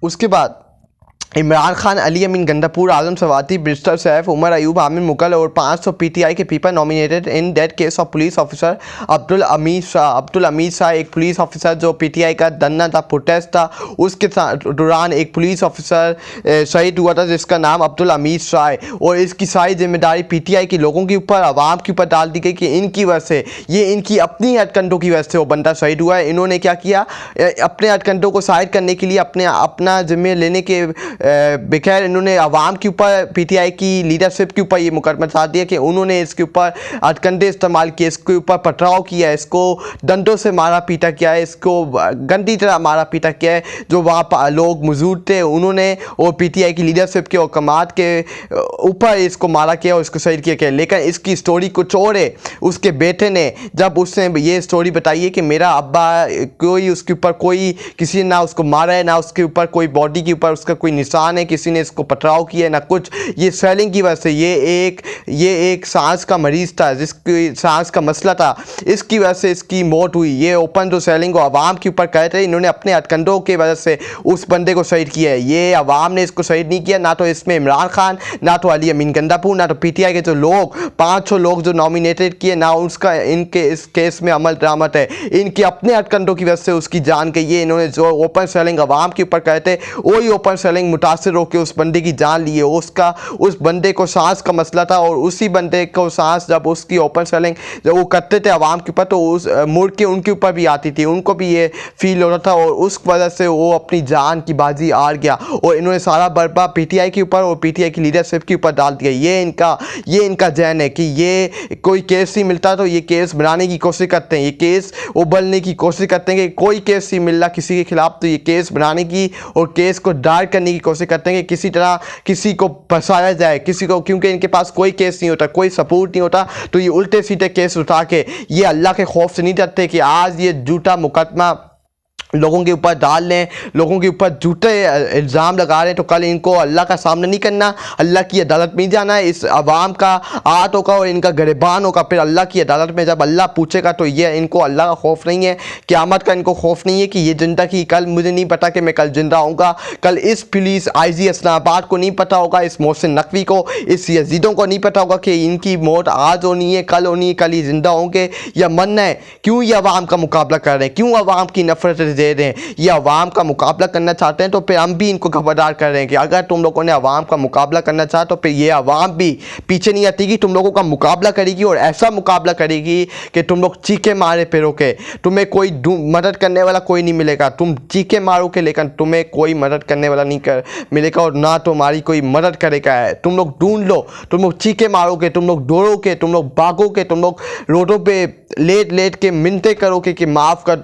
उसके बाद इमरान खान, अली अमीन गंडापुर, आजम सवाती, ब्रिस्टर सैफ, उमर अयूब, आमिर मुगल और 500 पीटीआई के people nominated in death case of police officer Abdul अमीर शाह एक पुलिस ऑफिसर जो पीटीआई का धरना था, प्रोटेस्ट था, उसके दौरान एक पुलिस ऑफिसर शहीद हुआ था जिसका नाम अब्दुल अमीर शाह है। और इसकी सारी जिम्मेदारी पीटीआई के लोगों के ऊपर, आवाम के ऊपर डाल दी गई कि इनकी वजह से, ये इनकी अपनी हथकंडों की वजह से वो बंदा शहीद हुआ है। इन्होंने क्या किया, अपने हथकंडों को साइड करने के लिए, अपना जिम्मे लेने के बगैर इन्होंने आवाम के ऊपर, पीटीआई की लीडरशिप के ऊपर ये मुकदमा साध दिया कि उन्होंने इसके ऊपर हथकंडे इस्तेमाल किए, इसके ऊपर पथराव किया है, इसको डंडों से मारा पीटा किया है, इसको गंदी तरह मारा पीटा किया है। जो वहाँ लोग मौजूद थे उन्होंने, और पीटीआई की लीडरशिप के हुक्मात के ऊपर इसको मारा किया और इसको शहीद किया गया। लेकिन इसकी स्टोरी कुछ और है। उसके बेटे ने, जब उसने ये स्टोरी बताई है कि मेरा अब्बा, कोई उसके ऊपर कोई, किसी ने ना उसको मारा है, ना उसके ऊपर कोई बॉडी के ऊपर उसका कोई निशान है, किसी ने इसको पथराव किया है, ना कुछ, ये स्वेलिंग की वजह से, ये एक सांस का मरीज़ था जिसकी सांस का मसला था, इसकी वजह से इसकी मौत हुई। ये ओपन जो सेलिंग को आवाम के ऊपर कहते हैं, इन्होंने अपने हथकंडों की वजह से उस बंदे को शहीद किया है। ये आवाम ने इसको शहीद नहीं किया, ना तो इसमें इमरान खान, ना तो अली अमीन गंडापुर, ना तो पीटीआई के जो लोग 500 लोग जो नॉमिनेटेड किए, ना उसका इनके इस केस में अमल दरामद है। इनके अपने हथकंडों की वजह से उसकी जान गई है। इन्होंने जो ओपन सेलिंग आवाम के ऊपर कहते, वही ओपन सेलिंग मुतासिर होकर उस बंदे की जान ली है। उस बंदे को सांस का मसला था, और उसी बंदे को सांस, जब उसकी ओपन सेलिंग जब वो करते थे आवाम के ऊपर, तो उस मुड़ के उनके ऊपर भी आती थी, उनको भी ये फील हो रहा था, और उस वजह से वो अपनी जान की बाजी हार गया। और इन्होंने सारा बर्बा पीटीआई के ऊपर और पीटीआई की लीडरशिप के ऊपर डाल दिया। ये इनका जहन है कि ये कोई केस नहीं मिलता तो ये केस बनाने की कोशिश करते हैं, ये केस उबलने की कोशिश करते हैं कि कोई केस नहीं मिल रहा किसी के खिलाफ, तो ये केस बनाने की और केस को डार्क करने की कोशिश करते हैं कि किसी तरह किसी को फंसाया जाए, किसी को, क्योंकि इनके पास कोई केस नहीं होता, कोई सपोर्ट नहीं होता, तो ये उल्टे सीधे केस उठा के, ये अल्लाह के खौफ से नहीं डरते कि आज ये झूठा मुकदमा लोगों के ऊपर डाल लें, लोगों के ऊपर झूठे इल्ज़ाम लगा रहे हैं, तो कल इनको अल्लाह का सामना नहीं करना, अल्लाह की अदालत में नहीं जाना है। इस आवाम का आत होगा और इनका गिरबान होगा फिर अल्लाह की अदालत में, जब अल्लाह पूछेगा। तो ये इनको अल्लाह का खौफ नहीं है, क़यामत का इनको खौफ नहीं है कि ये जिंदा की, कल मुझे नहीं पता कि मैं कल जिंदा होऊंगा, कल इस पुलिस आईजी इस्लामाबाद को नहीं पता होगा, इस मोहसिन नकवी को, इस यजीदों को नहीं पता होगा कि इनकी मौत आज होनी है, कल होनी है, कल ही जिंदा होंगे या मरना है। क्यों ये आवाम का मुकाबला कर रहे हैं, क्यों आवाम की नफरत दे रहे हैं? ये अवाम का मुकाबला करना चाहते हैं, तो फिर हम भी इनको खबरदार कर रहे हैं कि अगर तुम लोगों ने अवाम का मुकाबला करना चाहा, तो फिर ये अवाम भी पीछे नहीं हटेगी, तुम लोगों का मुकाबला करेगी, और ऐसा मुकाबला करेगी कि तुम लोग चीखे मारे फिरोगे, तुम्हें कोई मदद करने वाला कोई नहीं मिलेगा। तुम चीखे मारोगे लेकिन तुम्हें कोई मदद करने वाला नहीं मिलेगा, और ना तुम्हारी कोई मदद करेगा। तुम लोग ढूंढ लो, तुम लोग चीखे मारोगे, तुम लोग दौड़ोगे, तुम लोग भागोगे, तुम लोग रोडों पे लेट के मिन्नते करोगे कि माफ़ कर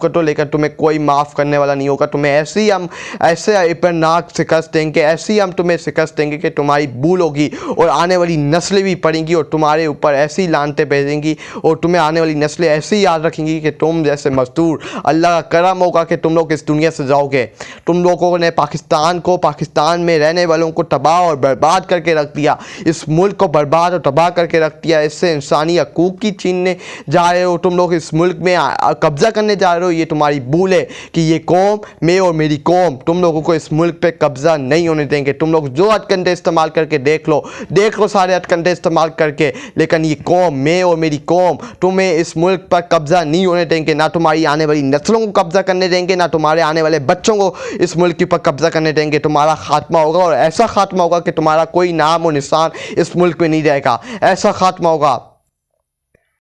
दो, लेकिन तुम्हें कोई माफ़ करने वाला नहीं होगा। तुम्हें ऐसे पर नाक शिकस्त देंगे, ऐसी हम तुम्हें शिकस्त देंगे कि तुम्हारी भूल होगी, और आने वाली नस्लें भी पढ़ेंगी और तुम्हारे ऊपर ऐसी लानतें भेजेंगी, और तुम्हें आने वाली नस्लें ऐसे ही याद रखेंगी कि तुम जैसे मजदूर, अल्लाह का करम होगा कि तुम लोग इस दुनिया से जाओगे। तुम लोगों ने पाकिस्तान में रहने वालों को तबाह और बर्बाद करके रख दिया, इस मुल्क को बर्बाद और तबाह करके रख दिया। इससे इंसानी हकूक़ की छीनने जा रहे हो, तुम लोग इस मुल्क में कब्ज़ा करने जा रहे हो। ये तुम्हारी भूल है कि ये कौम, मैं और मेरी कौम, तुम लोगों को इस मुल्क पे कब्ज़ा नहीं होने देंगे। तुम लोग जो हथकंडे इस्तेमाल करके देख लो सारे हथकंडे इस्तेमाल करके, लेकिन ये कौम, मैं और मेरी कौम, तुम्हें इस मुल्क पर कब्ज़ा नहीं होने देंगे। ना तुम्हारी आने वाली नस्लों को कब्ज़ा करने देंगे, ना तुम्हारे आने वाले बच्चों को इस मुल्क के ऊपर कब्ज़ा करने देंगे। तुम्हारा खात्मा होगा, और ऐसा खात्मा होगा कि तुम्हारा कोई नाम और निशान इस मुल्क में नहीं रहेगा। ऐसा खात्मा होगा